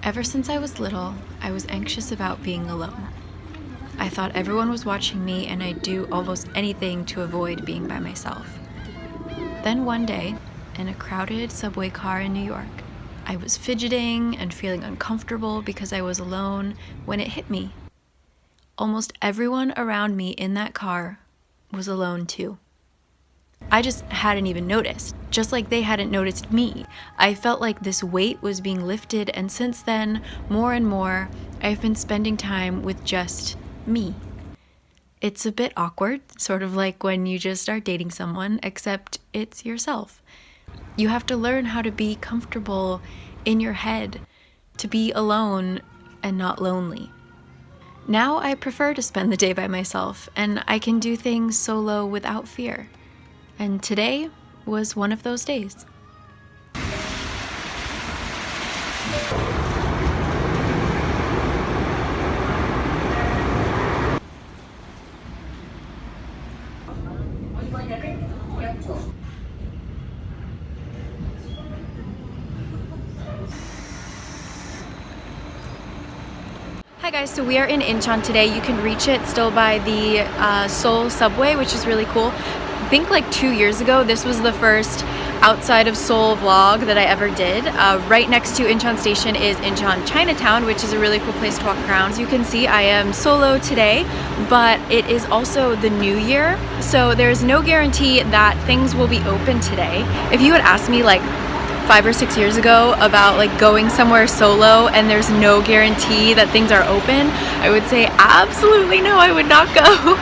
Ever since I was little, I was anxious about being alone. I thought everyone was watching me and I'd do almost anything to avoid being by myself. Then one day, in a crowded subway car in New York, I was fidgeting and feeling uncomfortable because I was alone when it hit me. Almost everyone around me in that car was alone too. I just hadn't even noticed, just like they hadn't noticed me. I felt like this weight was being lifted, and since then, more and more, I've been spending time with just me. It's a bit awkward, sort of like when you just start dating someone, except it's yourself. You have to learn how to be comfortable in your head, to be alone and not lonely. Now I prefer to spend the day by myself, and I can do things solo without fear. And today was one of those days. Hi guys, so we are in Incheon today. You can reach it still by the Seoul subway, which is really cool. I think like 2 years ago, this was the first outside of Seoul vlog that I ever did. Right next to Incheon Station is Incheon Chinatown, which is a really cool place to walk around. As you can see, I am solo today, but it is also the new year, so there's no guarantee that things will be open today. If you had asked me like 5 or 6 years ago about like going somewhere solo and there's no guarantee that things are open, I would say absolutely no, I would not go.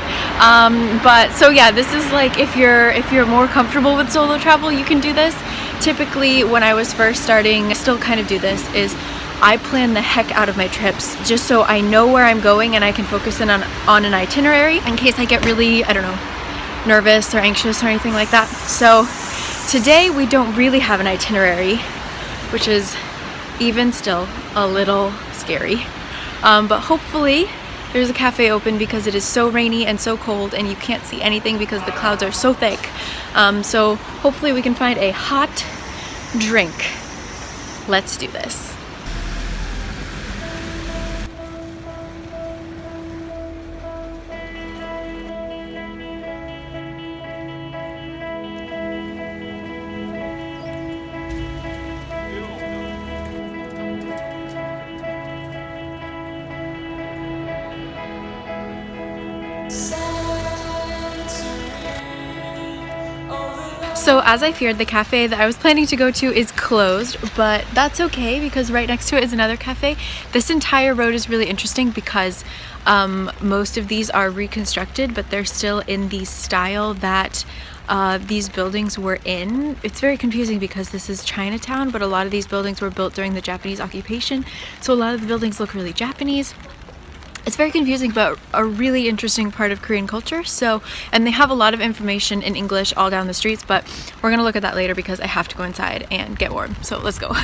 But so yeah, this is like if you're more comfortable with solo travel, you can do this. Typically when I was first starting, I still kind of do this, is I plan the heck out of my trips just so I know where I'm going and I can focus in on an itinerary in case I get really, I don't know, nervous or anxious or anything like that. So today we don't really have an itinerary, which is even still a little scary. But hopefully there's a cafe open because it is so rainy and so cold and you can't see anything because the clouds are so thick. So hopefully we can find a hot drink. Let's do this. So as I feared, the cafe that I was planning to go to is closed, but that's okay because right next to it is another cafe. This entire road is really interesting because most of these are reconstructed, but they're still in the style that these buildings were in. It's very confusing because this is Chinatown, but a lot of these buildings were built during the Japanese occupation, so a lot of the buildings look really Japanese. It's very confusing, but a really interesting part of Korean culture. So, and they have a lot of information in English all down the streets, but we're gonna look at that later because I have to go inside and get warm. So let's go.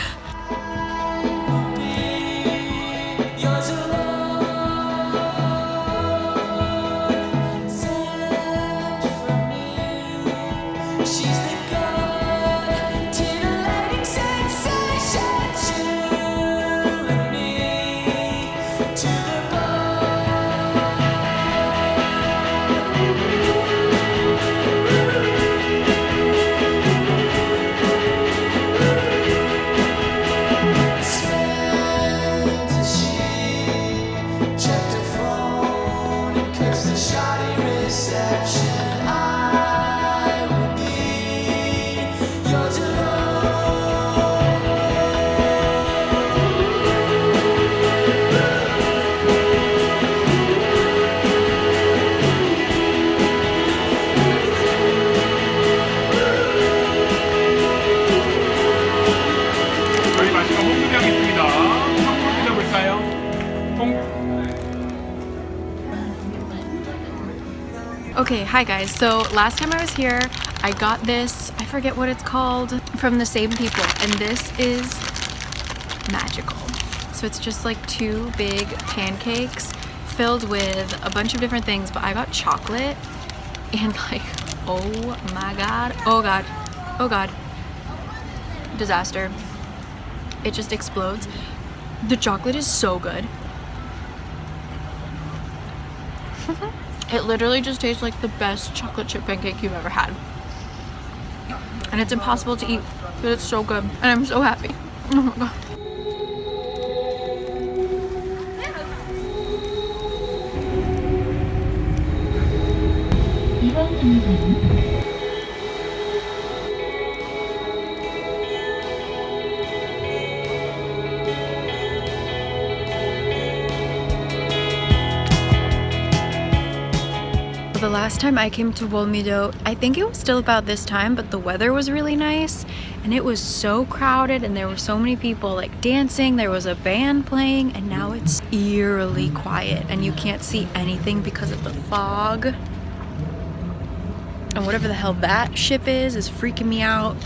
Okay, hi guys. So last time I was here, I got this, I forget what it's called, from the same people, and this is magical. So it's just like 2 big pancakes filled with a bunch of different things, but I got chocolate and like, oh my god, oh god, oh god, disaster. It just explodes. The chocolate is so good. It literally just tastes like the best chocolate chip pancake you've ever had. And it's impossible to eat, but it's so good. And I'm so happy. Oh my god. The last time I came to Meadow, I think it was still about this time, but the weather was really nice and it was so crowded and there were so many people like dancing, there was a band playing, and now it's eerily quiet and you can't see anything because of the fog. And whatever the hell that ship is freaking me out.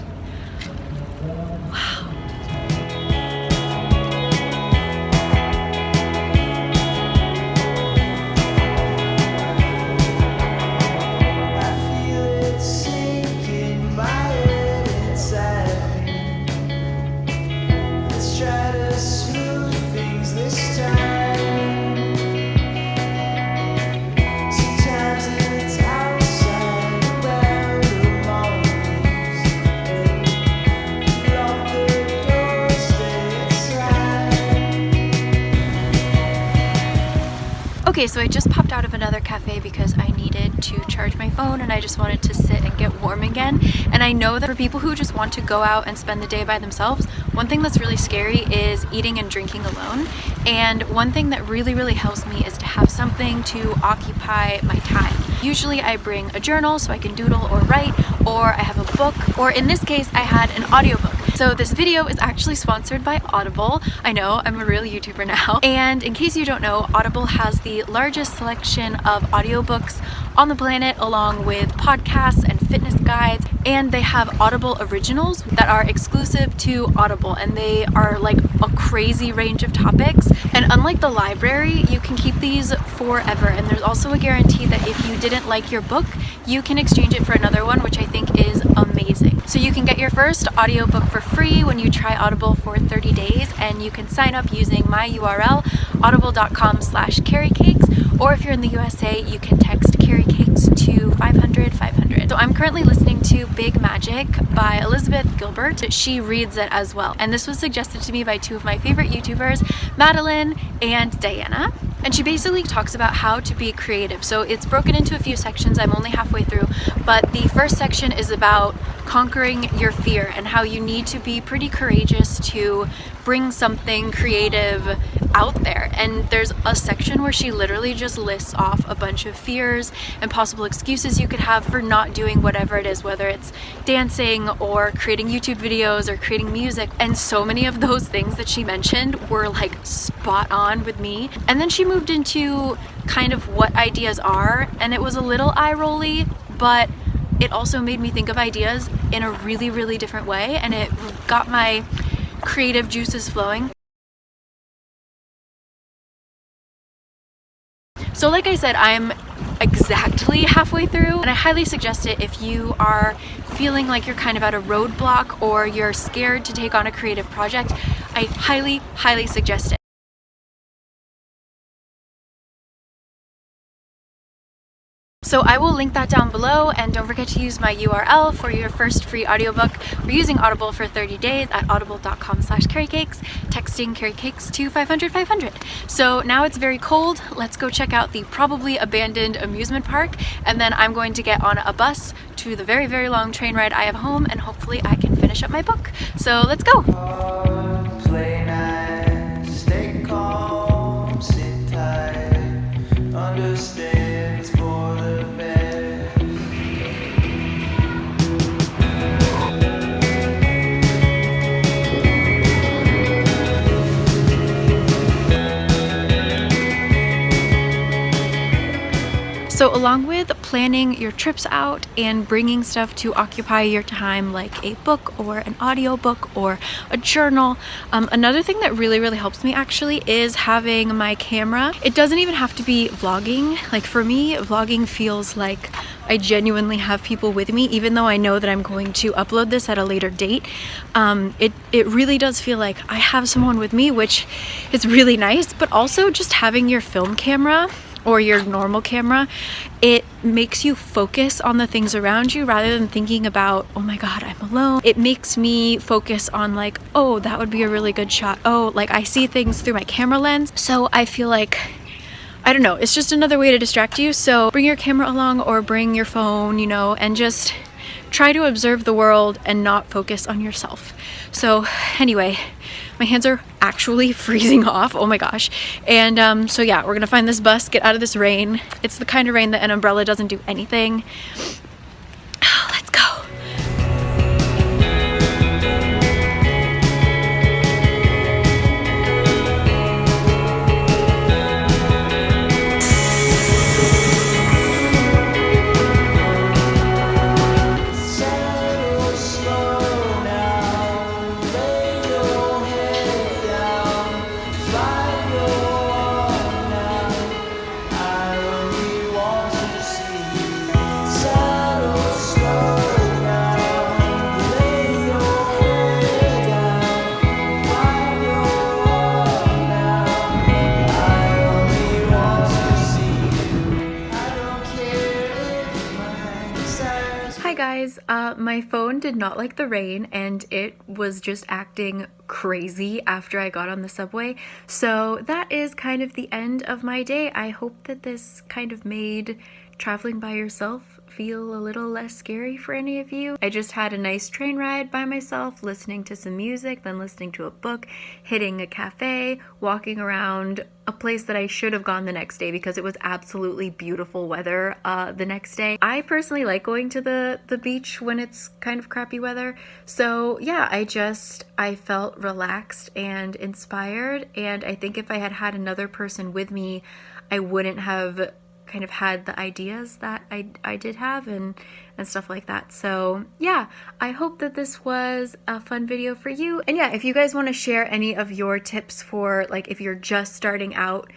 Wow. Okay, so I just popped out of another cafe because I needed to charge my phone and I just wanted to sit and get warm again. And I know that for people who just want to go out and spend the day by themselves, one thing that's really scary is eating and drinking alone. And one thing that really helps me is to have something to occupy my time. Usually I bring a journal so I can doodle or write, or I have a book, or in this case I had an audiobook. So this video is actually sponsored by Audible. I know, I'm a real YouTuber now. And in case you don't know, Audible has the largest selection of audiobooks on the planet, along with podcasts and fitness guides. And they have Audible originals that are exclusive to Audible, and they are like a crazy range of topics. And unlike the library, you can keep these forever. And there's also a guarantee that if you didn't like your book, you can exchange it for another one, which I think is amazing. So you can get your first audiobook for free when you try Audible for 30 days, and you can sign up using my URL, audible.com/caricakes, or if you're in the USA, you can text caricakes to 500-500. So I'm currently listening to Big Magic by Elizabeth Gilbert. She reads it as well. And this was suggested to me by two of my favorite YouTubers, Madeline and Diana. And she basically talks about how to be creative. So it's broken into a few sections. I'm only halfway through, but the first section is about conquering your fear and how you need to be pretty courageous to bring something creative out there. And there's a section where she literally just lists off a bunch of fears and possible excuses you could have for not doing whatever it is, whether it's dancing or creating YouTube videos or creating music. And so many of those things that she mentioned were like spot on with me. And then she moved into kind of what ideas are, and it was a little eye-rolly, but it also made me think of ideas in a really different way, and it got my creative juices flowing. So like I said, I'm exactly halfway through, and I highly suggest it if you are feeling like you're kind of at a roadblock or you're scared to take on a creative project. I highly suggest it. So I will link that down below, and don't forget to use my URL for your first free audiobook. We're using Audible for 30 days at audible.com/caricakes, texting caricakes to 500-500. So now it's very cold. Let's go check out the probably abandoned amusement park, and then I'm going to get on a bus to the very long train ride I have home, and hopefully I can finish up my book. So let's go. Play nice, stay calm, sit tight, understand it's for the best. So along with planning your trips out and bringing stuff to occupy your time, like a book or an audiobook or a journal, another thing that really helps me actually is having my camera. It doesn't even have to be vlogging. Like for me, vlogging feels like I genuinely have people with me, even though I know that I'm going to upload this at a later date. It really does feel like I have someone with me, which is really nice, but also just having your film camera or your normal camera, it makes you focus on the things around you rather than thinking about, oh my god, I'm alone. It makes me focus on like, oh, that would be a really good shot. Oh, like I see things through my camera lens. So I feel like, I don't know, it's just another way to distract you. So bring your camera along or bring your phone, you know, and just try to observe the world and not focus on yourself. So anyway, my hands are actually freezing off, oh my gosh. And so yeah, we're gonna find this bus, get out of this rain. It's the kind of rain that an umbrella doesn't do anything. Let's go. Hi guys, my phone did not like the rain and it was just acting crazy after I got on the subway. So that is kind of the end of my day. I hope that this kind of made traveling by yourself feel a little less scary for any of you. I just had a nice train ride by myself, listening to some music, then listening to a book, hitting a cafe, walking around a place that I should have gone the next day because it was absolutely beautiful weather the next day. I personally like going to the beach when it's kind of crappy weather. So yeah, I felt relaxed and inspired, and I think if I had had another person with me, I wouldn't have kind of had the ideas that I did have and stuff like that. So yeah, I hope that this was a fun video for you. And yeah, if you guys want to share any of your tips for like if you're just starting out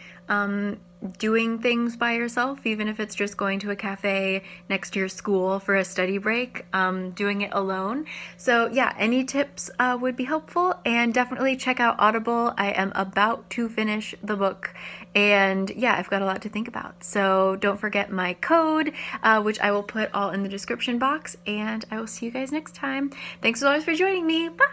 doing things by yourself, even if it's just going to a cafe next to your school for a study break, doing it alone. So yeah, any tips would be helpful, and definitely check out Audible. I am about to finish the book, and yeah, I've got a lot to think about. So don't forget my code, which I will put all in the description box, and I will see you guys next time. Thanks as always for joining me. Bye!